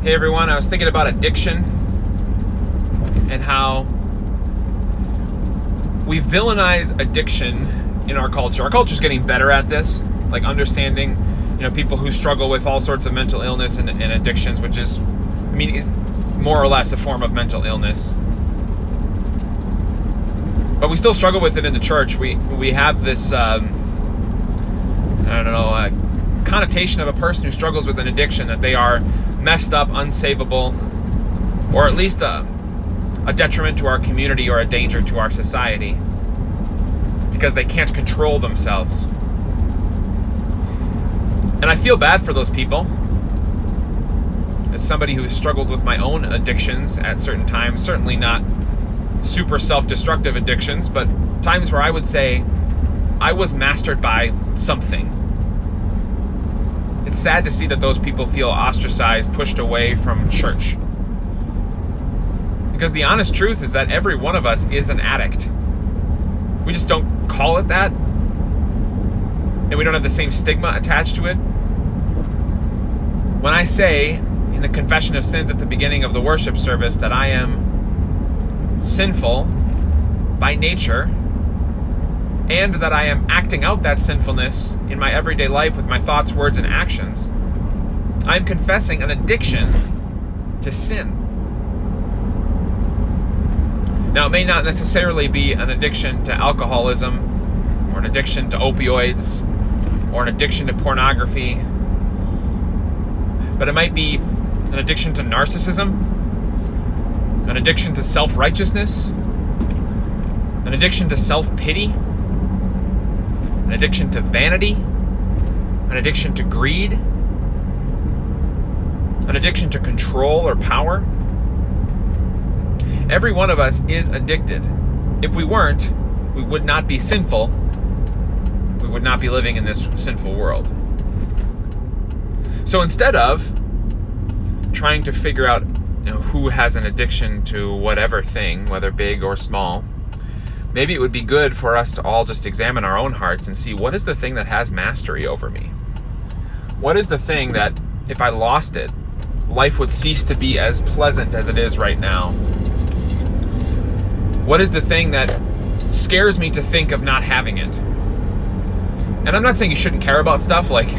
Hey everyone, I was thinking about addiction and how we villainize addiction in our culture. Our culture's getting better at this, like understanding, people who struggle with all sorts of mental illness and addictions, which is more or less a form of mental illness. But we still struggle with it in the church. We have this, connotation of a person who struggles with an addiction, that they are messed up, unsavable, or at least a detriment to our community or a danger to our society because they can't control themselves. And I feel bad for those people. As somebody who has struggled with my own addictions at certain times, certainly not super self-destructive addictions, but times where I would say I was mastered by something. It's sad to see that those people feel ostracized, pushed away from church. Because the honest truth is that every one of us is an addict. We just don't call it that. And we don't have the same stigma attached to it. When I say in the confession of sins at the beginning of the worship service that I am sinful by nature, and that I am acting out that sinfulness in my everyday life with my thoughts, words, and actions, I'm confessing an addiction to sin. Now, it may not necessarily be an addiction to alcoholism, or an addiction to opioids, or an addiction to pornography, but it might be an addiction to narcissism, an addiction to self-righteousness, an addiction to self-pity, an addiction to vanity, an addiction to greed, an addiction to control or power. Every one of us is addicted. If we weren't, we would not be sinful. We would not be living in this sinful world. So instead of trying to figure out who has an addiction to whatever thing, whether big or small, maybe it would be good for us to all just examine our own hearts and see, what is the thing that has mastery over me? What is the thing that, if I lost it, life would cease to be as pleasant as it is right now? What is the thing that scares me to think of not having it? And I'm not saying you shouldn't care about stuff like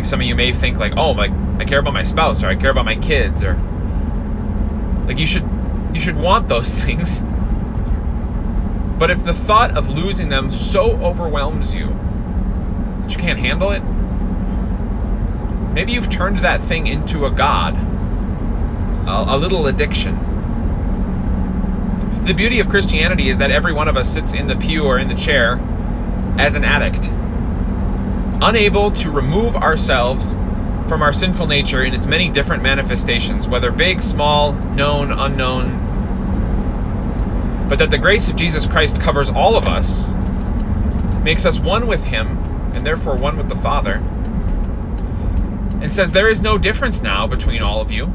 some of you may think like, oh, like I care about my spouse, or I care about my kids, or like you should want those things. But if the thought of losing them so overwhelms you that you can't handle it, maybe you've turned that thing into a god, a little addiction. The beauty of Christianity is that every one of us sits in the pew or in the chair as an addict, unable to remove ourselves from our sinful nature in its many different manifestations, whether big, small, known, unknown, but that the grace of Jesus Christ covers all of us, makes us one with Him, and therefore one with the Father, and says there is no difference now between all of you,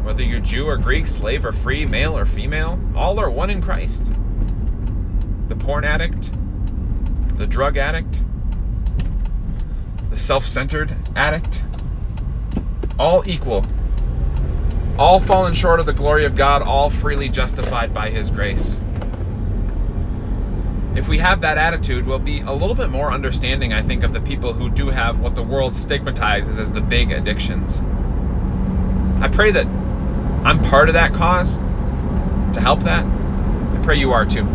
whether you're Jew or Greek, slave or free, male or female, all are one in Christ. The porn addict, the drug addict, the self-centered addict, all equal. All fallen short of the glory of God, all freely justified by His grace. If we have that attitude, we'll be a little bit more understanding, I think, of the people who do have what the world stigmatizes as the big addictions. I pray that I'm part of that cause to help that. I pray you are too.